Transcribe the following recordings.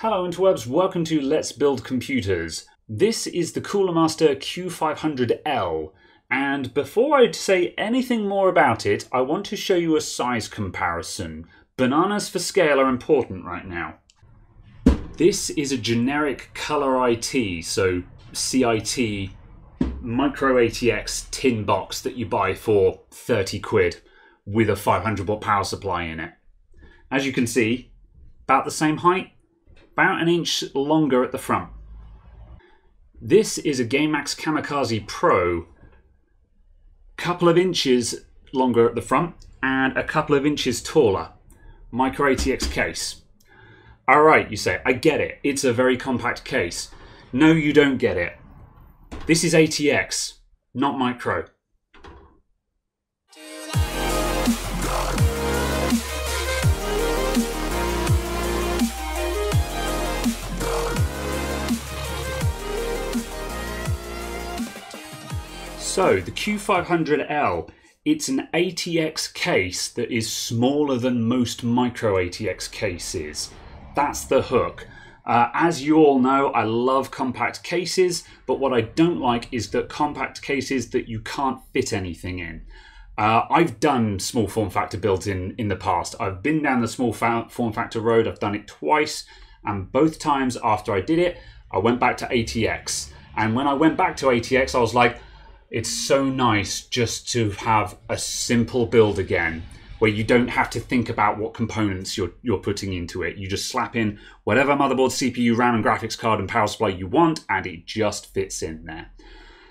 Hello interwebs, welcome to Let's Build Computers. This is the Cooler Master Q500L, and before I say anything more about it, I want to show you a size comparison. Bananas for scale are important right now. This is a generic color IT, so CIT micro ATX tin box that you buy for 30 quid with a 500 watt power supply in it. As you can see, about the same height, about an inch longer at the front. This is a GameMax Kamikaze Pro, couple of inches longer at the front and a couple of inches taller. Micro ATX case. Alright, you say, I get it. It's a very compact case. No, you don't get it. This is ATX, not micro. So, the Q500L, it's an ATX case that is smaller than most micro ATX cases. That's the hook. As you all know, I love compact cases, but what I don't like is that compact cases that you can't fit anything in. I've done small form factor builds in the past. I've been down the small form factor road, I've done it twice, and both times after I did it, I went back to ATX. And when I went back to ATX, I was like, it's so nice just to have a simple build again, where you don't have to think about what components you're putting into it. You just slap in whatever motherboard, CPU, RAM, and graphics card and power supply you want, and it just fits in there.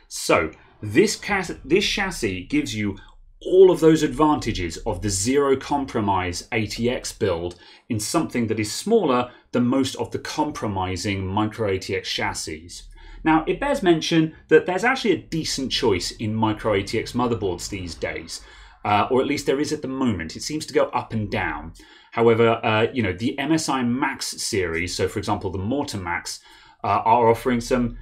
So this chassis gives you all of those advantages of the zero compromise ATX build in something that is smaller than most of the compromising micro ATX chassis. Now, it bears mention that there's actually a decent choice in micro ATX motherboards these days, or at least there is at the moment. It seems to go up and down. However, the MSI Max series, so for example, the Mortar Max, are offering some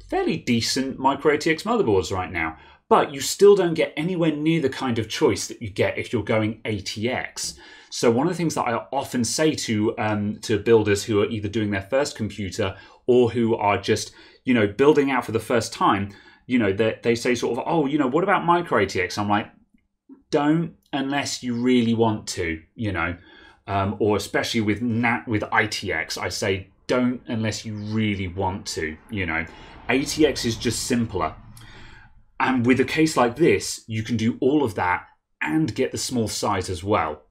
fairly decent micro ATX motherboards right now. But you still don't get anywhere near the kind of choice that you get if you're going ATX. So one of the things that I often say to builders who are either doing their first computer or who are just building out for the first time, they say sort of, oh, what about micro ATX? I'm like, don't unless you really want to, or especially with ITX, I say don't unless you really want to, ATX is just simpler. And with a case like this, you can do all of that and get the small size as well.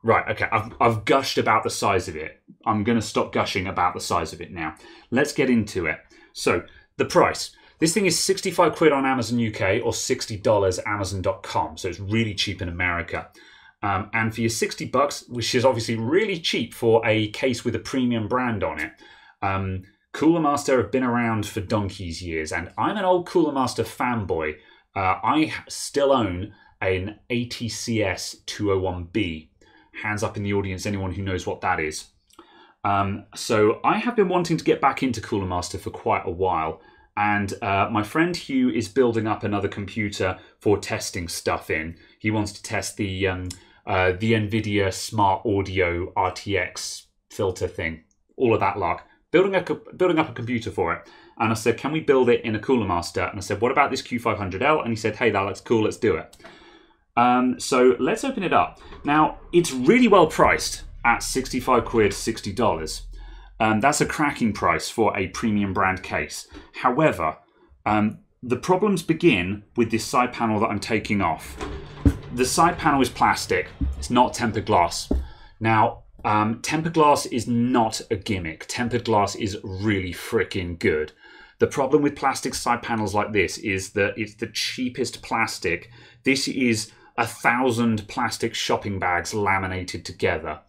Right, okay, I've gushed about the size of it. I'm going to stop gushing about the size of it now. Let's get into it. So, the price. This thing is 65 quid on Amazon UK or $60 Amazon.com, so it's really cheap in America. And for your 60 bucks, which is obviously really cheap for a case with a premium brand on it, Cooler Master have been around for donkey's years, and I'm an old Cooler Master fanboy. I still own an ATCS 201B. Hands up in the audience, anyone who knows what that is. So I have been wanting to get back into Cooler Master for quite a while, and my friend Hugh is building up another computer for testing stuff in. He wants to test the NVIDIA Smart Audio RTX filter thing, all of that lark. Building up a computer for it. And I said, can we build it in a Cooler Master? And I said, what about this Q500L? And he said, hey, that looks cool, let's do it. So let's open it up. Now, it's really well priced at 65 quid, $60. That's a cracking price for a premium brand case. However, the problems begin with this side panel that I'm taking off. The side panel is plastic. It's not tempered glass. Now, tempered glass is not a gimmick. Tempered glass is really freaking good. The problem with plastic side panels like this is that it's the cheapest plastic. This is 1,000 plastic shopping bags laminated together.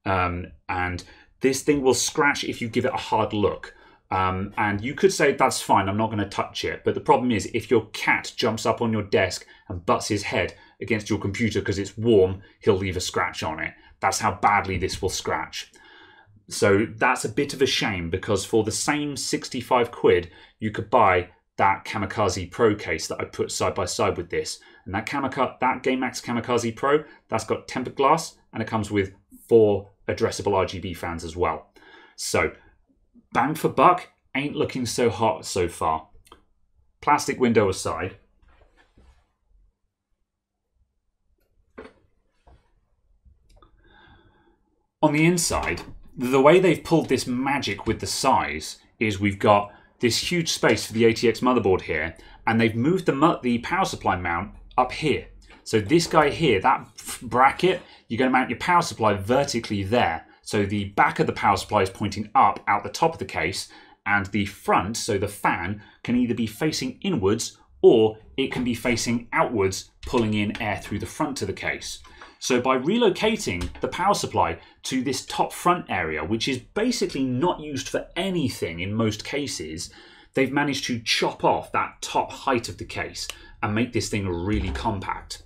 And this thing will scratch if you give it a hard look. And you could say, that's fine, I'm not going to touch it. But the problem is, if your cat jumps up on your desk and butts his head against your computer because it's warm, he'll leave a scratch on it. That's how badly this will scratch. So that's a bit of a shame, because for the same 65 quid, you could buy that Kamikaze Pro case that I put side by side with this. And that GameMax Kamikaze Pro, that's got tempered glass, and it comes with 4 addressable RGB fans as well. So bang for buck, ain't looking so hot so far. Plastic window aside. On the inside, the way they've pulled this magic with the size is we've got this huge space for the ATX motherboard here, and they've moved the power supply mount up here. So this guy here, that bracket, you're going to mount your power supply vertically there. So the back of the power supply is pointing up out the top of the case, and the front, so the fan, can either be facing inwards or it can be facing outwards, pulling in air through the front of the case. So by relocating the power supply to this top front area, which is basically not used for anything in most cases, they've managed to chop off that top height of the case and make this thing really compact.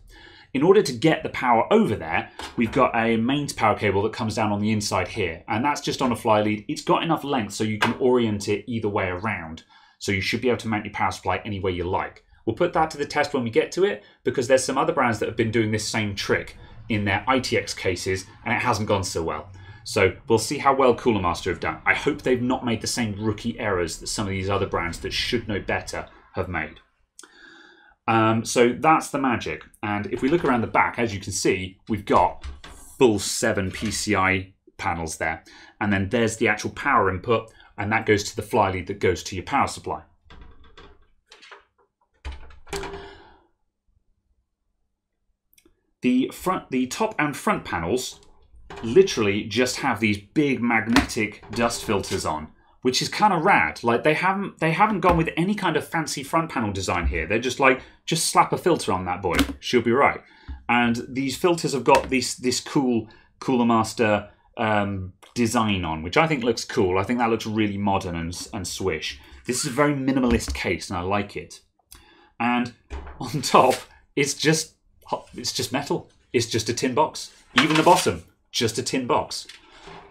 In order to get the power over there, we've got a mains power cable that comes down on the inside here, and that's just on a fly lead. It's got enough length so you can orient it either way around. So you should be able to mount your power supply any way you like. We'll put that to the test when we get to it, because there's some other brands that have been doing this same trick in their ITX cases, and it hasn't gone so well. So we'll see how well Cooler Master have done. I hope they've not made the same rookie errors that some of these other brands that should know better have made. So that's the magic. And if we look around the back, as you can see, we've got full 7 PCI panels there. And then there's the actual power input, and that goes to the fly lead that goes to your power supply. The top and front panels literally just have these big magnetic dust filters on, which is kind of rad. Like they haven't gone with any kind of fancy front panel design here. They're just like, just slap a filter on that boy, she'll be right. And these filters have got this cool Cooler Master design on, which I think looks cool. I think that looks really modern and swish. This is a very minimalist case, and I like it. And on top, it's just metal. It's just a tin box. Even the bottom, just a tin box.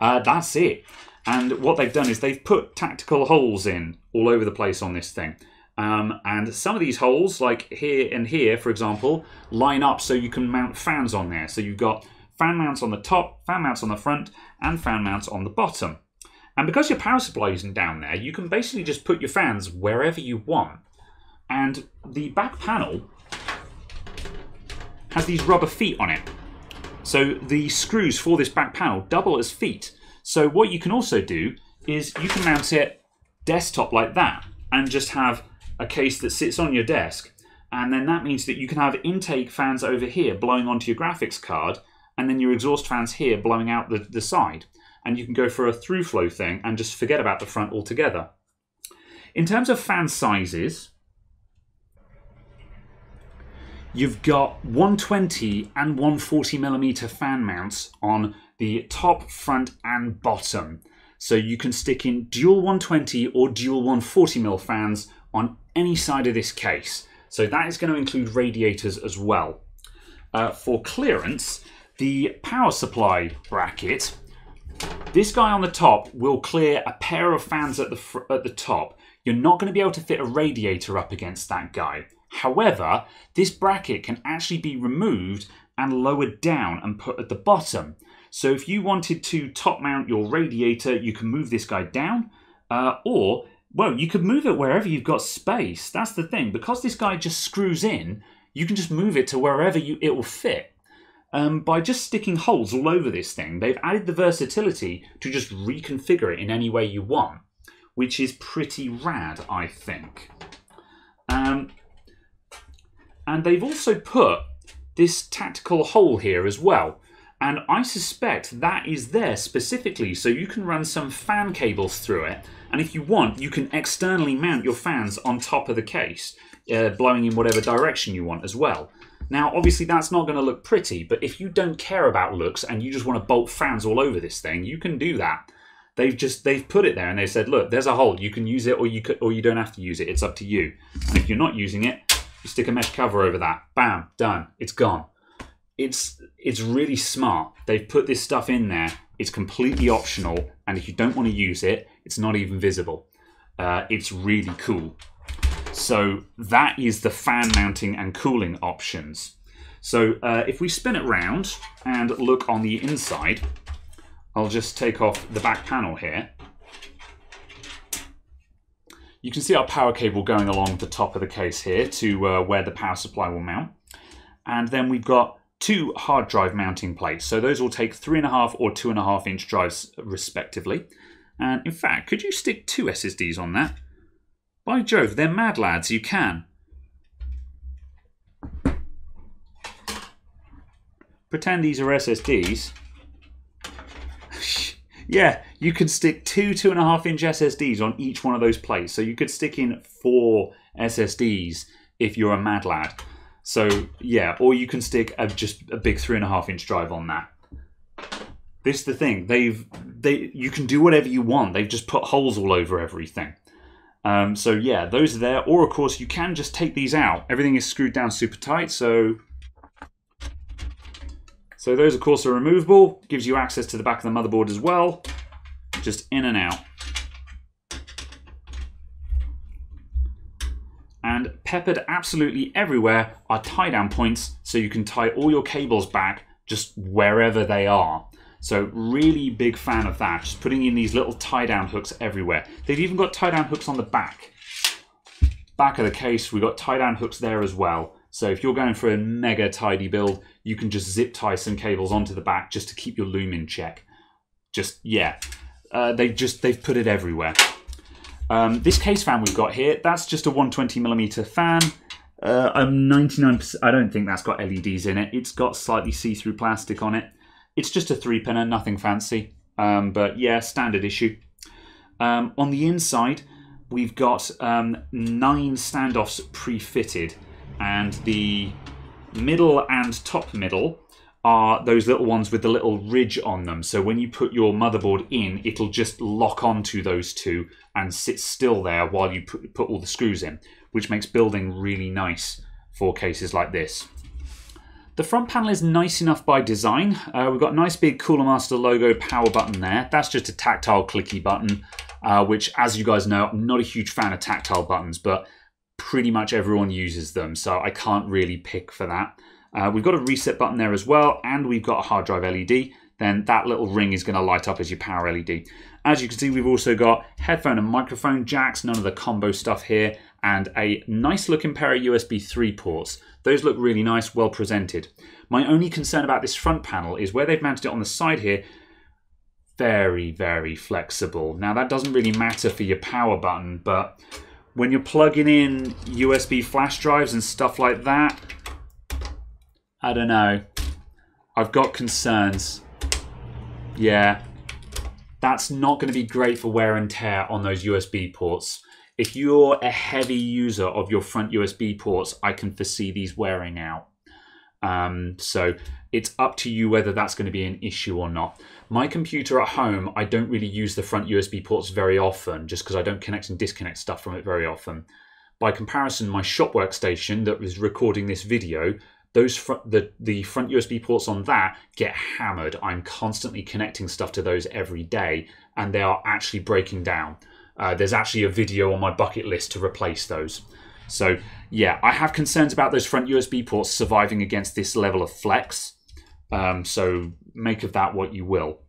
That's it. And what they've done is they've put tactical holes in all over the place on this thing. And some of these holes, like here and here, for example, line up so you can mount fans on there. So you've got fan mounts on the top, fan mounts on the front, and fan mounts on the bottom. And because your power supply isn't down there, you can basically just put your fans wherever you want. And the back panel has these rubber feet on it. So the screws for this back panel double as feet. So what you can also do is you can mount it desktop like that and just have a case that sits on your desk. And then that means that you can have intake fans over here blowing onto your graphics card, and then your exhaust fans here blowing out the side. And you can go for a through flow thing and just forget about the front altogether. In terms of fan sizes, you've got 120 and 140mm fan mounts on the top, front, and bottom. So you can stick in dual 120 or dual 140mm fans on any side of this case. So that is going to include radiators as well. For clearance, the power supply bracket, this guy on the top will clear a pair of fans at the top. You're not going to be able to fit a radiator up against that guy. However, this bracket can actually be removed and lowered down and put at the bottom. So if you wanted to top mount your radiator, you can move this guy down, or, well, you could move it wherever you've got space. That's the thing. Because this guy just screws in, you can just move it to wherever it will fit. By just sticking holes all over this thing, they've added the versatility to just reconfigure it in any way you want, which is pretty rad, I think. And they've also put this tactical hole here as well. And I suspect that is there specifically so you can run some fan cables through it. And if you want, you can externally mount your fans on top of the case, blowing in whatever direction you want as well. Now, obviously, that's not going to look pretty, but if you don't care about looks and you just want to bolt fans all over this thing, you can do that. They've put it there and they said, look, there's a hole. You can use it or you don't have to use it. It's up to you. And if you're not using it, you stick a mesh cover over that. Bam, done. It's gone. It's really smart. They've put this stuff in there. It's completely optional, and if you don't want to use it, it's not even visible. It's really cool. So that is the fan mounting and cooling options. So if we spin it round and look on the inside, I'll just take off the back panel here. you can see our power cable going along the top of the case here to where the power supply will mount. And then we've got 2 hard drive mounting plates. So those will take 3.5 or 2.5 inch drives respectively. And in fact, could you stick 2 SSDs on that? By Jove, they're mad lads, you can. Pretend these are SSDs. Yeah, you can stick 2 2.5 inch SSDs on each one of those plates. So you could stick in 4 SSDs if you're a mad lad. So yeah, or you can stick just a big 3.5 inch drive on that. This is the thing. You can do whatever you want. They've just put holes all over everything. So yeah, those are there. Or of course, you can just take these out. Everything is screwed down super tight. So those, of course, are removable. Gives you access to the back of the motherboard as well. Just in and out. And peppered absolutely everywhere are tie-down points, so you can tie all your cables back just wherever they are. So really big fan of that. Just putting in these little tie-down hooks everywhere. They've even got tie-down hooks on the back. Back of the case, we've got tie-down hooks there as well. So if you're going for a mega tidy build, you can just zip tie some cables onto the back just to keep your loom in check. Just, yeah. They've put it everywhere. This case fan we've got here, that's just a 120mm fan. I'm 99%, I don't think that's got LEDs in it. It's got slightly see-through plastic on it. It's just a 3-pinner, nothing fancy. But yeah, standard issue. On the inside, we've got 9 standoffs pre-fitted. And the middle and top middle are those little ones with the little ridge on them. So when you put your motherboard in, it'll just lock onto those two and sit still there while you put all the screws in, which makes building really nice for cases like this. The front panel is nice enough by design. We've got a nice big Cooler Master logo power button there. That's just a tactile clicky button, which, as you guys know, I'm not a huge fan of tactile buttons, but pretty much everyone uses them, so I can't really pick for that. We've got a reset button there as well, and we've got a hard drive LED. Then that little ring is going to light up as your power LED. As you can see, we've also got headphone and microphone jacks, none of the combo stuff here, and a nice looking pair of USB 3 ports. Those look really nice, well presented. My only concern about this front panel is where they've mounted it on the side here, very, very flexible. Now that doesn't really matter for your power button, but when you're plugging in USB flash drives and stuff like that, I don't know. I've got concerns. Yeah, that's not going to be great for wear and tear on those USB ports. If you're a heavy user of your front USB ports, I can foresee these wearing out. So it's up to you whether that's going to be an issue or not. My computer at home, I don't really use the front USB ports very often, just because I don't connect and disconnect stuff from it very often. By comparison, my shop workstation that was recording this video, the front USB ports on that get hammered. I'm constantly connecting stuff to those every day, and they are actually breaking down. There's actually a video on my bucket list to replace those. So yeah, I have concerns about those front USB ports surviving against this level of flex. So make of that what you will.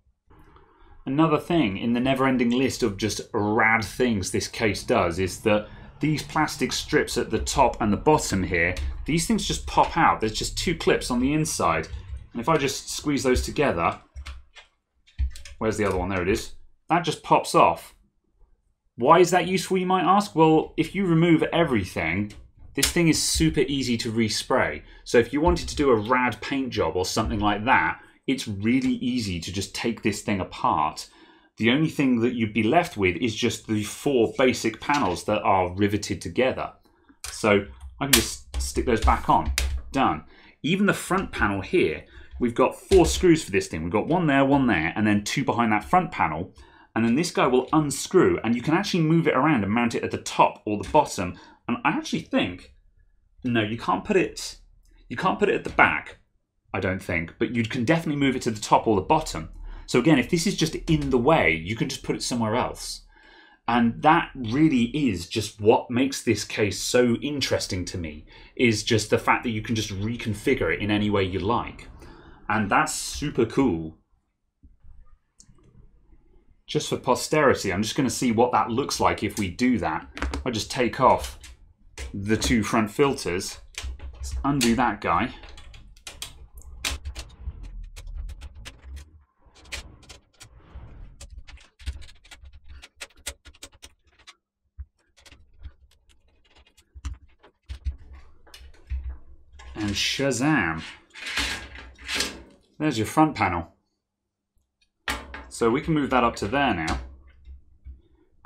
Another thing in the never-ending list of just rad things this case does is that these plastic strips at the top and the bottom here, these things just pop out. There's just 2 clips on the inside. And if I just squeeze those together, where's the other one? There it is. That just pops off. Why is that useful, you might ask? Well, if you remove everything, this thing is super easy to respray. So if you wanted to do a rad paint job or something like that, it's really easy to just take this thing apart. The only thing that you'd be left with is just the 4 basic panels that are riveted together. So I can just stick those back on. Done. Even the front panel here, we've got 4 screws for this thing. We've got one there, and then 2 behind that front panel. And then this guy will unscrew, and you can actually move it around and mount it at the top or the bottom. And I actually think, no, you can't put it at the back, I don't think, but you can definitely move it to the top or the bottom. So again, if this is just in the way, you can just put it somewhere else. And that really is just what makes this case so interesting to me, is just the fact that you can just reconfigure it in any way you like. And that's super cool. just for posterity, I'm just going to see what that looks like if we do that. I just take off the two front filters. Let's undo that guy. And Shazam! There's your front panel. So we can move that up to there now.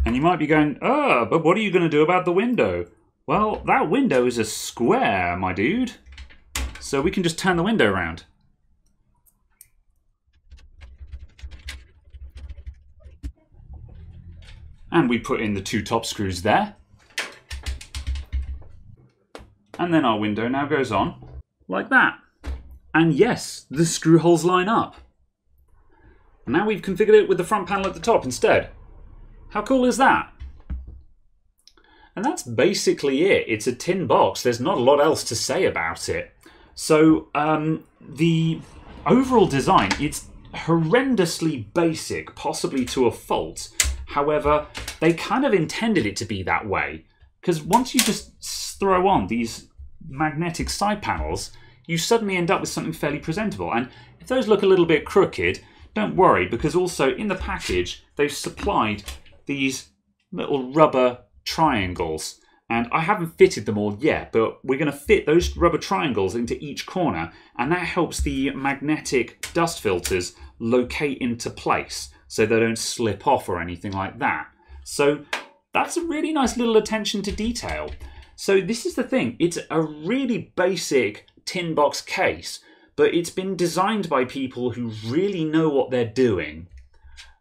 And you might be going, oh, but what are you going to do about the window? Well, that window is a square, my dude. So we can just turn the window around. And we put in the two top screws there. And then our window now goes on like that. And yes, the screw holes line up. And now we've configured it with the front panel at the top instead. How cool is that? And that's basically it. It's a tin box. There's not a lot else to say about it. So the overall design, it's horrendously basic, possibly to a fault. However, they kind of intended it to be that way. Because once you just throw on these magnetic side panels, you suddenly end up with something fairly presentable. And if those look a little bit crooked, don't worry, because also in the package, they've supplied these little rubber triangles. And I haven't fitted them all yet, but we're going to fit those rubber triangles into each corner, and that helps the magnetic dust filters locate into place so they don't slip off or anything like that. So that's a really nice little attention to detail. So this is the thing, it's a really basic tin box case, but it's been designed by people who really know what they're doing.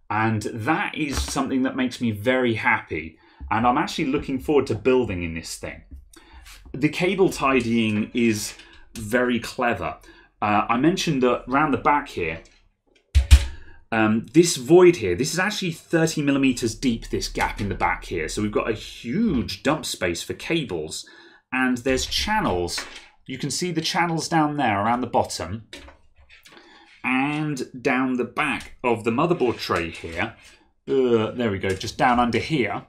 And that is something that makes me very happy. And I'm actually looking forward to building in this thing. The cable tidying is very clever. I mentioned that around the back here, this void here, this is actually 30 millimeters deep, this gap in the back here. So we've got a huge dump space for cables. And there's channels. You can see the channels down there around the bottom. And down the back of the motherboard tray here, there we go, just down under here,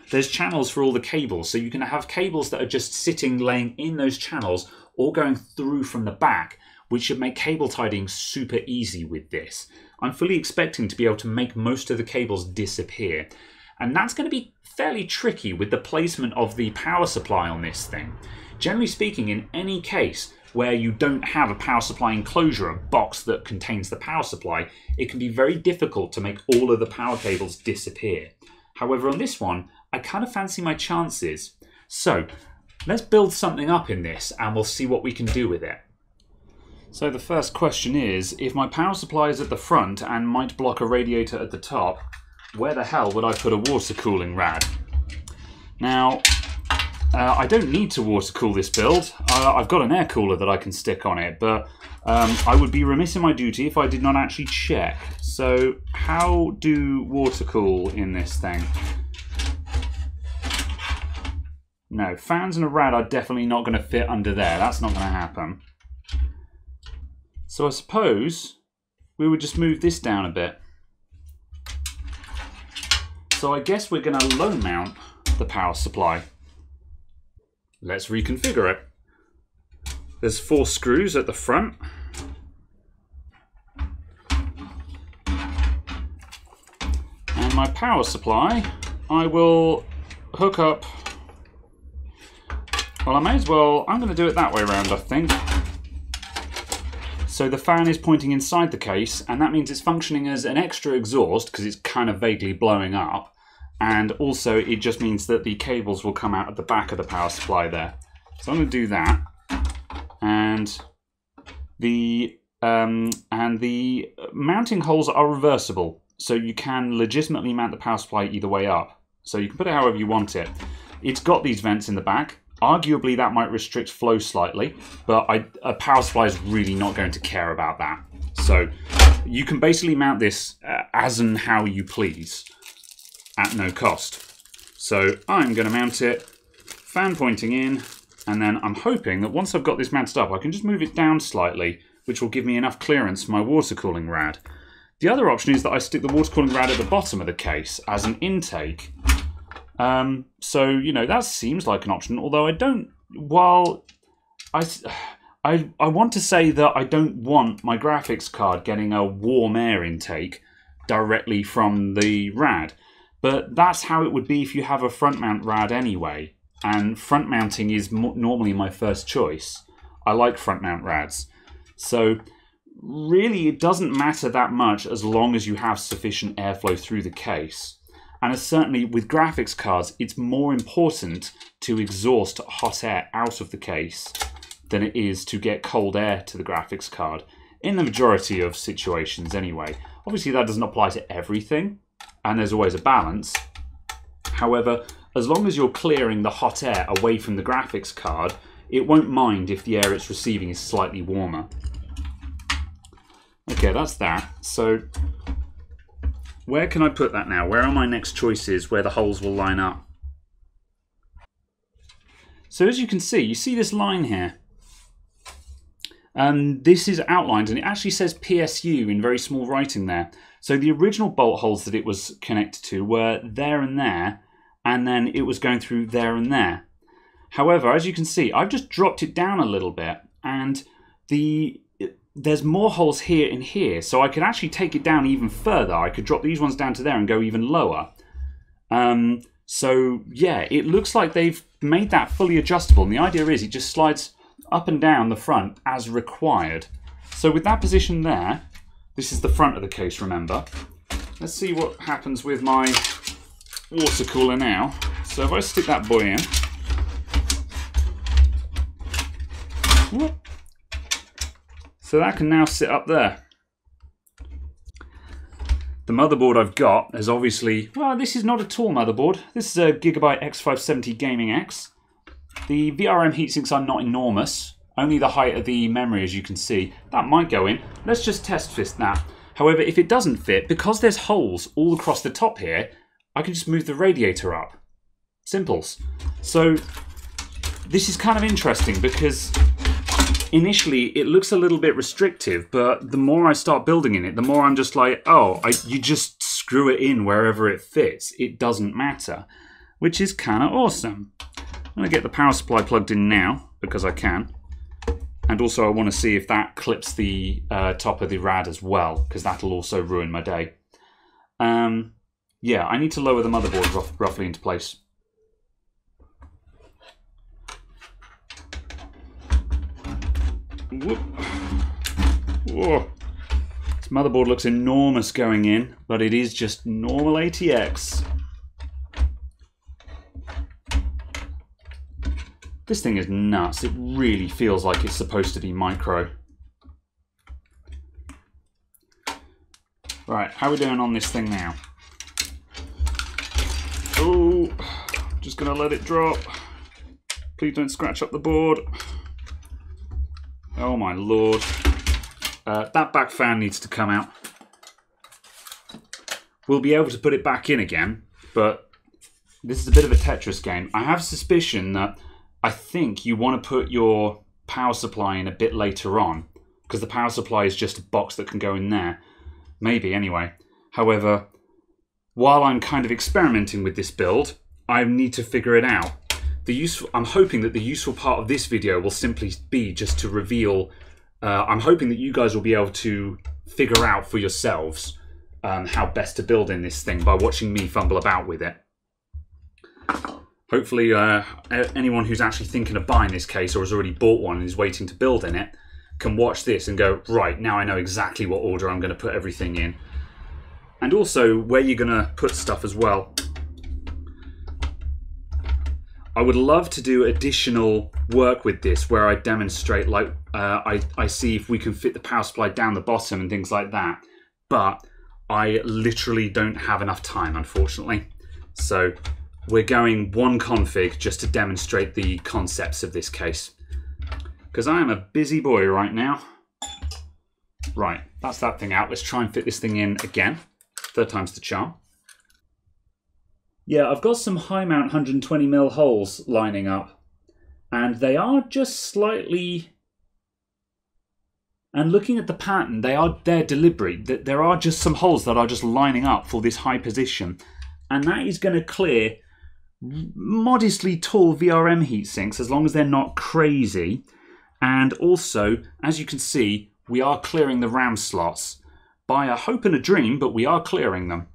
there's channels for all the cables. So you can have cables that are just sitting, laying in those channels, or going through from the back, which should make cable tidying super easy with this. I'm fully expecting to be able to make most of the cables disappear. And that's going to be fairly tricky with the placement of the power supply on this thing. Generally speaking, in any case where you don't have a power supply enclosure, a box that contains the power supply, it can be very difficult to make all of the power cables disappear. However, on this one, I kind of fancy my chances. So let's build something up in this and we'll see what we can do with it. So the first question is, if my power supply is at the front and might block a radiator at the top, where the hell would I put a water cooling rad? Now, I don't need to water cool this build. I've got an air cooler that I can stick on it, but I would be remiss in my duty if I did not actually check. So how do water cool in this thing? No, fans and a rad are definitely not going to fit under there. That's not going to happen. So I suppose we would just move this down a bit. So I guess we're going to low mount the power supply. Let's reconfigure it. There's 4 screws at the front. And my power supply, I will hook up. Well, I may as well, I'm going to do it that way around, I think. So the fan is pointing inside the case, and that means it's functioning as an extra exhaust because it's kind of vaguely blowing up. And also it just means that the cables will come out at the back of the power supply there. So I'm going to do that. And the mounting holes are reversible. So you can legitimately mount the power supply either way up. So you can put it however you want it. It's got these vents in the back. Arguably that might restrict flow slightly, but a power supply is really not going to care about that. So you can basically mount this as and how you please at no cost. So I'm going to mount it, fan pointing in, and then I'm hoping that once I've got this mounted up, I can just move it down slightly, which will give me enough clearance for my water cooling rad. The other option is that I stick the water cooling rad at the bottom of the case as an intake. So, you know, that seems like an option, although I don't, while I want to say that I don't want my graphics card getting a warm air intake directly from the rad. But that's how it would be if you have a front mount rad anyway. And front mounting is normally my first choice. I like front mount rads. So really it doesn't matter that much as long as you have sufficient airflow through the case. And certainly with graphics cards, it's more important to exhaust hot air out of the case than it is to get cold air to the graphics card. In the majority of situations anyway. Obviously that doesn't apply to everything, and there's always a balance. However, as long as you're clearing the hot air away from the graphics card, it won't mind if the air it's receiving is slightly warmer. Okay, that's that. So where can I put that now? Where are my next choices where the holes will line up? So as you can see, you see this line here. This is outlined, and it actually says PSU in very small writing there. So the original bolt holes that it was connected to were there and there, and then it was going through there and there. However, as you can see, I've just dropped it down a little bit, and there's more holes here and here, so I could actually take it down even further. I could drop these ones down to there and go even lower. So yeah, it looks like they've made that fully adjustable, and the idea is it just slides up and down the front as required. So with that position there, this is the front of the case, remember. Let's see what happens with my water cooler now. So if I stick that boy in, whoop, so that can now sit up there. The motherboard I've got is obviously, well, this is not a tall motherboard. This is a Gigabyte X570 Gaming X. The VRM heatsinks are not enormous, only the height of the memory, as you can see. That might go in. Let's just test fit that. However, if it doesn't fit, because there's holes all across the top here, I can just move the radiator up. Simples. So this is kind of interesting because initially it looks a little bit restrictive, but the more I start building in it, the more I'm just like, oh, you just screw it in wherever it fits. It doesn't matter, which is kind of awesome. I'm going to get the power supply plugged in now, because I can. And also I want to see if that clips the top of the rad as well, because that'll also ruin my day. Yeah, I need to lower the motherboard roughly into place. Whoop. Whoa. This motherboard looks enormous going in, but it is just normal ATX. This thing is nuts. It really feels like it's supposed to be micro. Right, how are we doing on this thing now? Oh, just gonna let it drop. Please don't scratch up the board. Oh my lord. That back fan needs to come out. We'll be able to put it back in again, but this is a bit of a Tetris game. I have a suspicion that I think you want to put your power supply in a bit later on, because the power supply is just a box that can go in there. Maybe, anyway. However, while I'm kind of experimenting with this build, I need to figure it out. I'm hoping that the useful part of this video will simply be just to reveal. I'm hoping that you guys will be able to figure out for yourselves how best to build in this thing by watching me fumble about with it. Hopefully anyone who's actually thinking of buying this case or has already bought one and is waiting to build in it can watch this and go, right, now I know exactly what order I'm going to put everything in. And also where you're going to put stuff as well. I would love to do additional work with this where I demonstrate, like, I see if we can fit the power supply down the bottom and things like that. But I literally don't have enough time, unfortunately. So we're going one config just to demonstrate the concepts of this case. Because I am a busy boy right now. Right, that's that thing out. Let's try and fit this thing in again. Third time's the charm. Yeah, I've got some high mount 120mm holes lining up. And they are just slightly And looking at the pattern, they're deliberate. There are just some holes that are just lining up for this high position. And that is going to clear modestly tall VRM heatsinks as long as they're not crazy. And also, as you can see, we are clearing the RAM slots by a hope and a dream, but we are clearing them.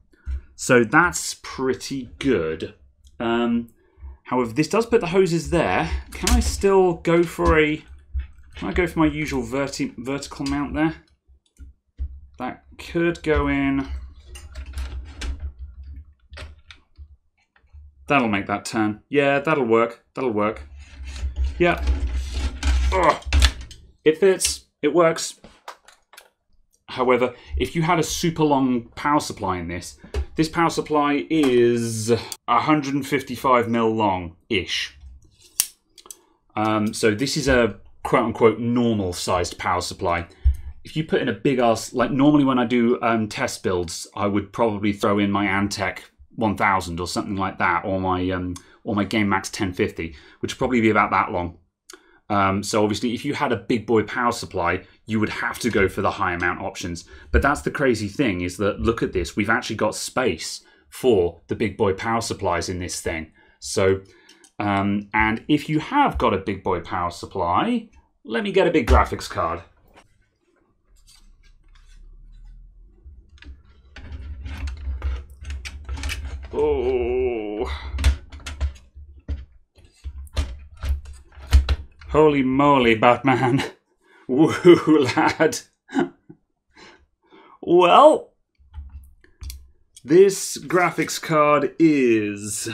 So that's pretty good. However, this does put the hoses there. Can I still go for my usual vertical mount there? That could go in. That'll make that turn. Yeah, that'll work. That'll work. Yeah. Ugh. It fits. It works. However, if you had a super long power supply in this power supply is 155mm long-ish. So this is a quote-unquote normal-sized power supply. If you put in a big-ass... Like, normally when I do test builds, I would probably throw in my Antec 1000 or something like that, or my Game Max 1050, which would probably be about that long. So obviously, if you had a big boy power supply, you would have to go for the high amount options. But that's the crazy thing, is that look at this. We've actually got space for the big boy power supplies in this thing. So, and if you have got a big boy power supply, let me get a big graphics card. Oh. Holy moly, Batman. Woo, lad. Well, this graphics card is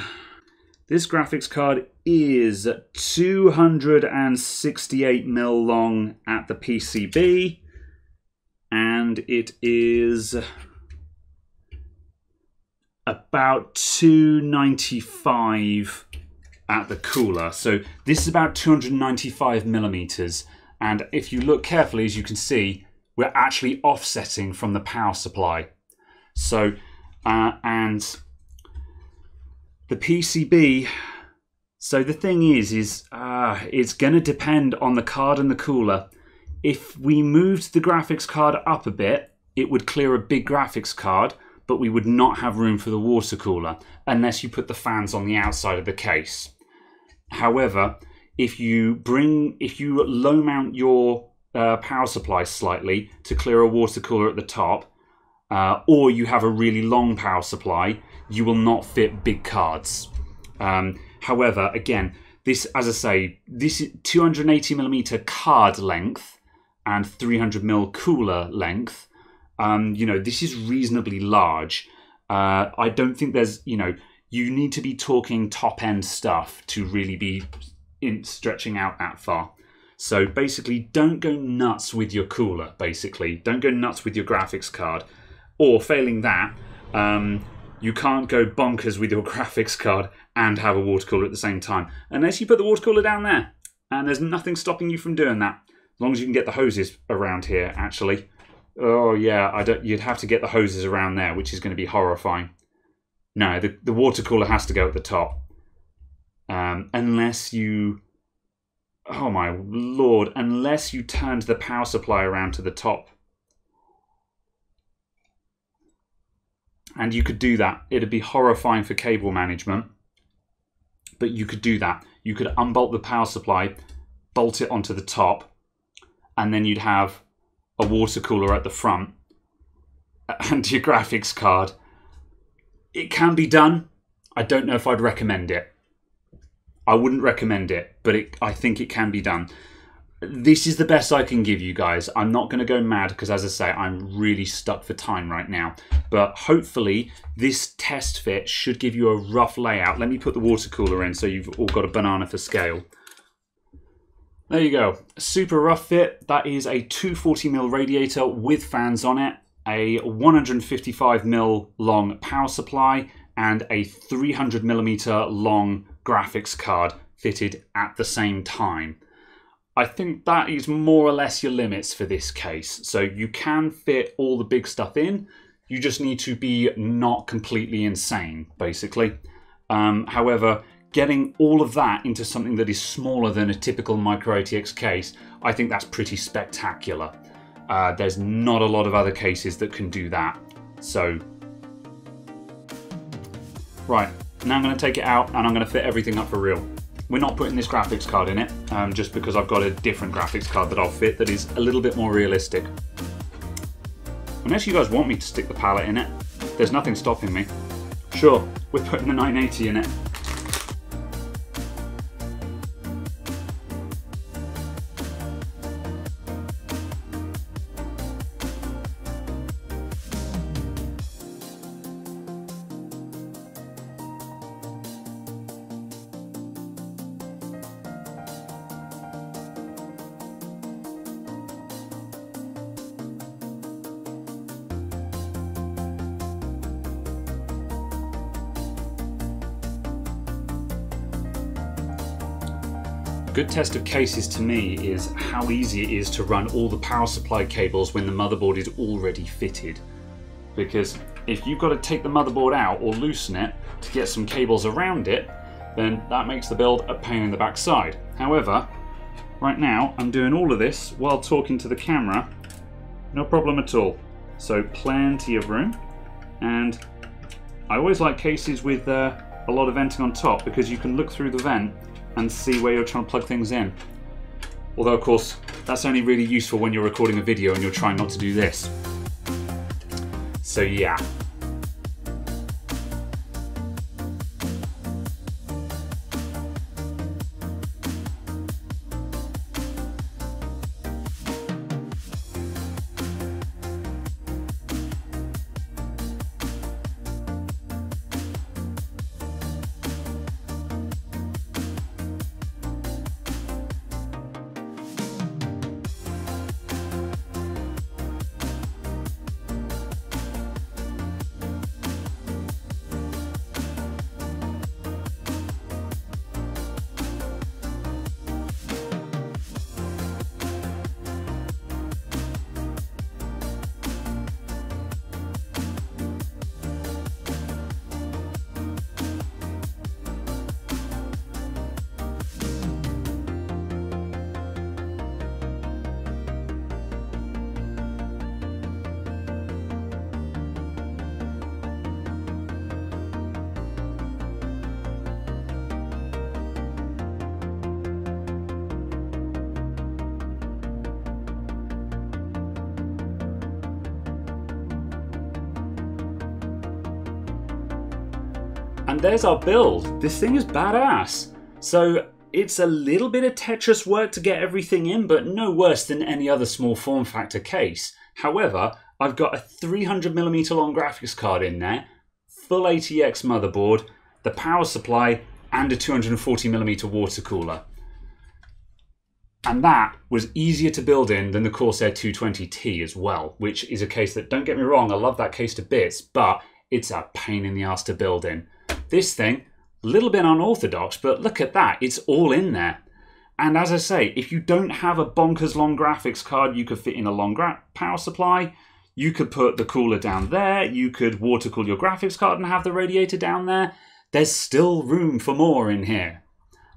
268mm long at the PCB, and it is about 295 at the cooler. So this is about 295mm, and if you look carefully, as you can see, we're actually offsetting from the power supply. So and the PCB, so the thing is it's going to depend on the card and the cooler. If we moved the graphics card up a bit, it would clear a big graphics card, but we would not have room for the water cooler unless you put the fans on the outside of the case. However, if you low mount your power supply slightly to clear a water cooler at the top, or you have a really long power supply, you will not fit big cards. However, again, this, as I say, this is 280mm card length and 300mm cooler length. You know, this is reasonably large. I don't think there's, you know, you need to be talking top end stuff to really be stretching out that far. So basically, don't go nuts with your cooler, basically. Don't go nuts with your graphics card. Or failing that, you can't go bonkers with your graphics card and have a water cooler at the same time. Unless you put the water cooler down there. And there's nothing stopping you from doing that. As long as you can get the hoses around here, actually. Oh yeah, you'd have to get the hoses around there, which is going to be horrifying. No, the water cooler has to go at the top. Unless you... Oh my lord, unless you turned the power supply around to the top. And you could do that. It'd be horrifying for cable management. But you could do that. You could unbolt the power supply, bolt it onto the top, and then you'd have a water cooler at the front and your graphics card. It can be done. I don't know if I'd recommend it. I wouldn't recommend it, but I think it can be done. This is the best I can give you guys. I'm not going to go mad because, as I say, I'm really stuck for time right now. But hopefully this test fit should give you a rough layout. Let me put the water cooler in so you've all got a banana for scale. There you go. A super rough fit. That is a 240mm radiator with fans on it, a 155mm long power supply, and a 300mm long graphics card fitted at the same time. I think that is more or less your limits for this case. So you can fit all the big stuff in. You just need to be not completely insane, basically. However, getting all of that into something that is smaller than a typical micro ATX case, I think that's pretty spectacular. There's not a lot of other cases that can do that. So, right, now I'm going to take it out and I'm going to fit everything up for real. We're not putting this graphics card in it, just because I've got a different graphics card that I'll fit that is a little bit more realistic. Unless you guys want me to stick the palette in it, there's nothing stopping me. Sure, we're putting the 980 in it. Good test of cases to me is how easy it is to run all the power supply cables when the motherboard is already fitted. Because if you've got to take the motherboard out or loosen it to get some cables around it, then that makes the build a pain in the backside. However, right now I'm doing all of this while talking to the camera, no problem at all. So plenty of room, and I always like cases with a lot of venting on top because you can look through the vent and see where you're trying to plug things in. Although of course that's only really useful when you're recording a video and you're trying not to do this. So yeah. And there's our build. This thing is badass. So it's a little bit of Tetris work to get everything in, but no worse than any other small form factor case. However, I've got a 300mm long graphics card in there, full ATX motherboard, the power supply, and a 240mm water cooler. And that was easier to build in than the Corsair 220T as well, which is a case that, don't get me wrong, I love that case to bits, but it's a pain in the ass to build in. This thing, a little bit unorthodox, but look at that, it's all in there. And as I say, if you don't have a bonkers long graphics card, you could fit in a long power supply, you could put the cooler down there, you could water cool your graphics card and have the radiator down there. There's still room for more in here.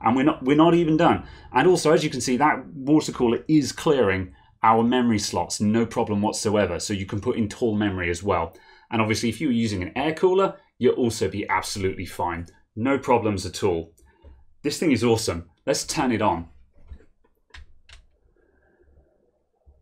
And we're not even done. And also, as you can see, that water cooler is clearing our memory slots, no problem whatsoever. So you can put in tall memory as well. And obviously, if you're using an air cooler, you'll also be absolutely fine. No problems at all. This thing is awesome. Let's turn it on.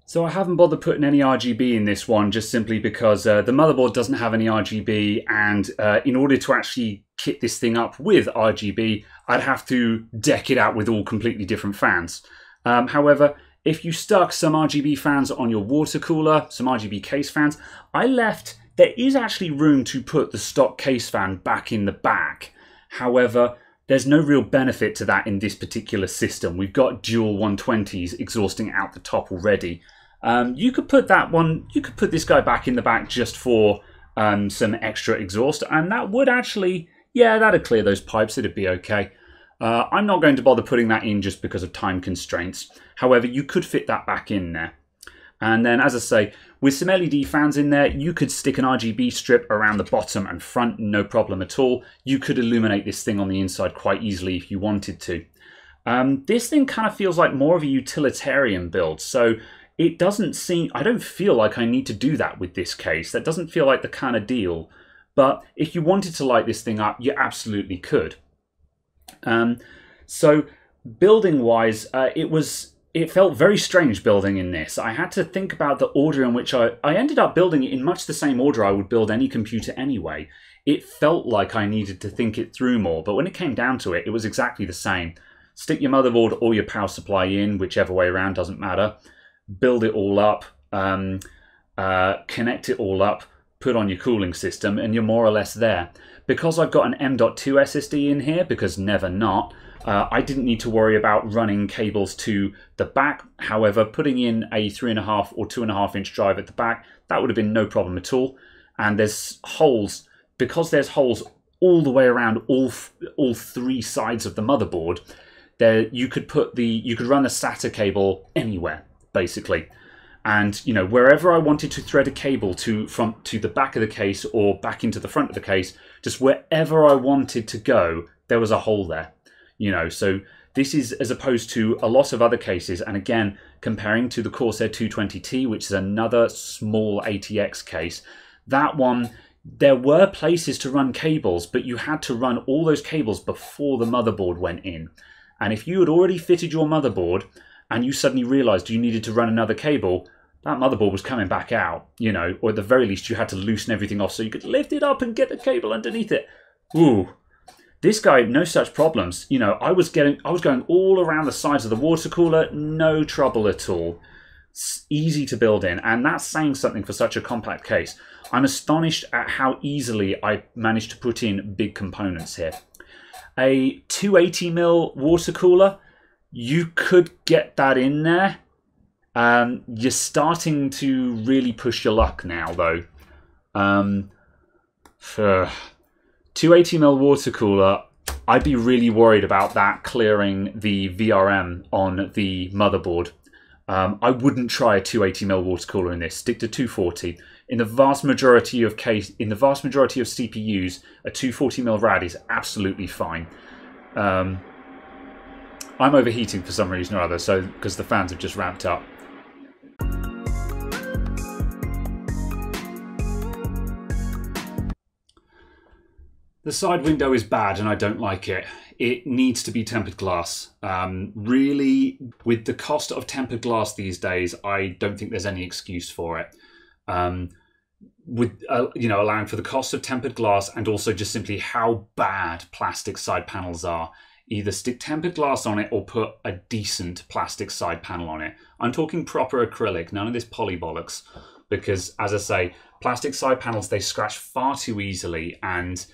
So I haven't bothered putting any RGB in this one, just simply because the motherboard doesn't have any RGB, and in order to actually kit this thing up with RGB, I'd have to deck it out with all completely different fans. However, if you stuck some RGB fans on your water cooler, some RGB case fans, there is actually room to put the stock case fan back in the back. However, there's no real benefit to that in this particular system. We've got dual 120s exhausting out the top already. You could put this guy back in the back just for some extra exhaust, and that would actually, yeah, that'd clear those pipes, it'd be okay. I'm not going to bother putting that in just because of time constraints. However, you could fit that back in there. And then, as I say, with some LED fans in there, you could stick an RGB strip around the bottom and front, no problem at all. You could illuminate this thing on the inside quite easily if you wanted to. This thing kind of feels like more of a utilitarian build. So it doesn't seem, I don't feel like I need to do that with this case. That doesn't feel like the kind of deal. But if you wanted to light this thing up, you absolutely could. So building wise, it felt very strange building in this. I had to think about the order in which I ended up building it in much the same order I would build any computer anyway. It felt like I needed to think it through more, but when it came down to it, it was exactly the same. Stick your motherboard or your power supply in, whichever way around, doesn't matter. Build it all up, connect it all up, put on your cooling system, and you're more or less there. Because I've got an M.2 SSD in here, because never not, I didn't need to worry about running cables to the back. However, putting in a 3.5 or 2.5 inch drive at the back, that would have been no problem at all. And there's holes, because there's holes all the way around all three sides of the motherboard. There, you could run a SATA cable anywhere, basically. And you know, wherever I wanted to thread a cable to the back of the case or back into the front of the case, just wherever I wanted to go, there was a hole there. You know, so this is as opposed to a lot of other cases. And again, comparing to the Corsair 220T, which is another small ATX case, that one, there were places to run cables, but you had to run all those cables before the motherboard went in. And if you had already fitted your motherboard and you suddenly realized you needed to run another cable, that motherboard was coming back out, you know, or at the very least you had to loosen everything off so you could lift it up and get the cable underneath it. Ooh. This guy, no such problems. You know, I was going all around the sides of the water cooler, no trouble at all. It's easy to build in, and that's saying something for such a compact case. I'm astonished at how easily I managed to put in big components here. A 280mm water cooler, you could get that in there. You're starting to really push your luck now, though. 280mm water cooler, I'd be really worried about that clearing the VRM on the motherboard. I wouldn't try a 280mm water cooler in this. Stick to 240. In the vast majority of CPUs, a 240mm rad is absolutely fine. I'm overheating for some reason or other, so because the fans have just ramped up. The side window is bad and I don't like it. It needs to be tempered glass. Really, with the cost of tempered glass these days, I don't think there's any excuse for it. You know, allowing for the cost of tempered glass and also just simply how bad plastic side panels are. Either stick tempered glass on it or put a decent plastic side panel on it. I'm talking proper acrylic, none of this polybollocks. Because, as I say, plastic side panels, they scratch far too easily and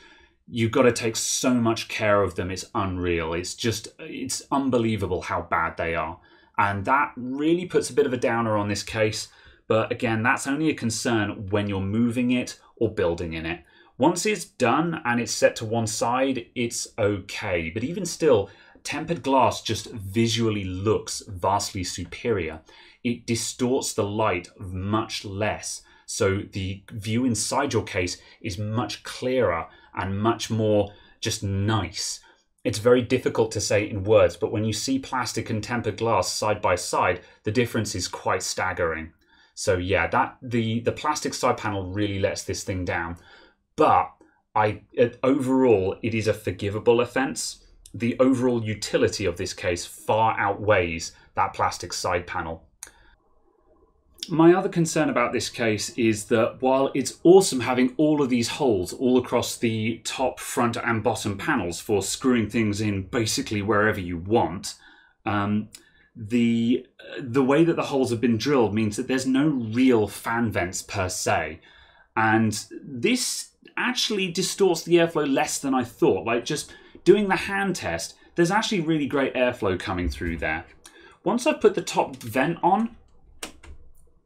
you've got to take so much care of them, it's unreal. It's unbelievable how bad they are. And that really puts a bit of a downer on this case. But again, that's only a concern when you're moving it or building in it. Once it's done and it's set to one side, it's okay. But even still, tempered glass just visually looks vastly superior. It distorts the light much less. So the view inside your case is much clearer and much more just nice. It's very difficult to say in words, but when you see plastic and tempered glass side by side, the difference is quite staggering. So yeah, the plastic side panel really lets this thing down. But overall, it is a forgivable offence. The overall utility of this case far outweighs that plastic side panel. My other concern about this case is that while it's awesome having all of these holes all across the top, front and bottom panels for screwing things in basically wherever you want, the way that the holes have been drilled means that there's no real fan vents per se. And this actually distorts the airflow less than I thought. Like just doing the hand test, there's actually really great airflow coming through there. Once I put the top vent on,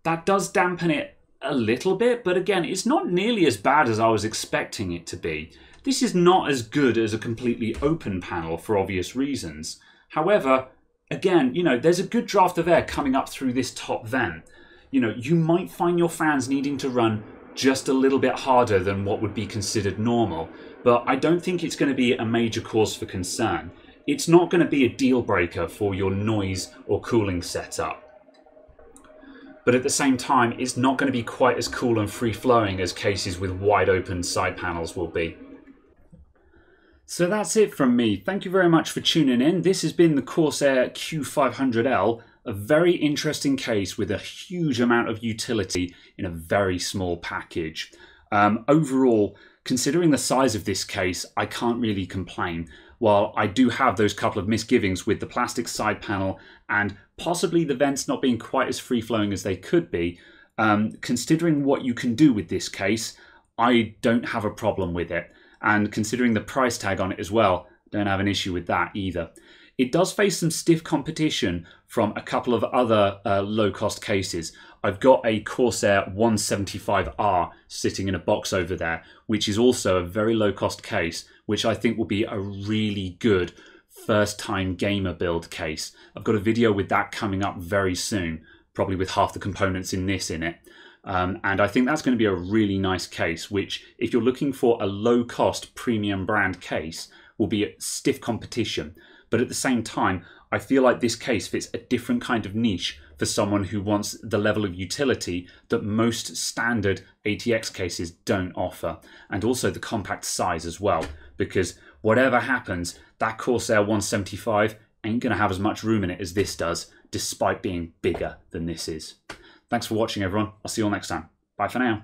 that does dampen it a little bit, but again, it's not nearly as bad as I was expecting it to be. This is not as good as a completely open panel for obvious reasons. However, again, you know, there's a good draft of air coming up through this top vent. You know, you might find your fans needing to run just a little bit harder than what would be considered normal, but I don't think it's going to be a major cause for concern. It's not going to be a deal breaker for your noise or cooling setup. but at the same time, it's not going to be quite as cool and free-flowing as cases with wide open side panels will be. So that's it from me. Thank you very much for tuning in. This has been the Corsair Q500L, a very interesting case with a huge amount of utility in a very small package. Overall, considering the size of this case, I can't really complain. While I do have those couple of misgivings with the plastic side panel and possibly the vents not being quite as free-flowing as they could be, considering what you can do with this case, I don't have a problem with it. And considering the price tag on it as well, don't have an issue with that either. It does face some stiff competition from a couple of other low-cost cases. I've got a Corsair 175R sitting in a box over there, which is also a very low-cost case, which I think will be a really good first-time gamer build case. I've got a video with that coming up very soon, probably with half the components in this in it. And I think that's going to be a really nice case, which, if you're looking for a low-cost premium brand case, will be a stiff competition. But at the same time, I feel like this case fits a different kind of niche for someone who wants the level of utility that most standard ATX cases don't offer. And also the compact size as well, because whatever happens, that Corsair 175 ain't going to have as much room in it as this does, despite being bigger than this is. Thanks for watching, everyone. I'll see you all next time. Bye for now.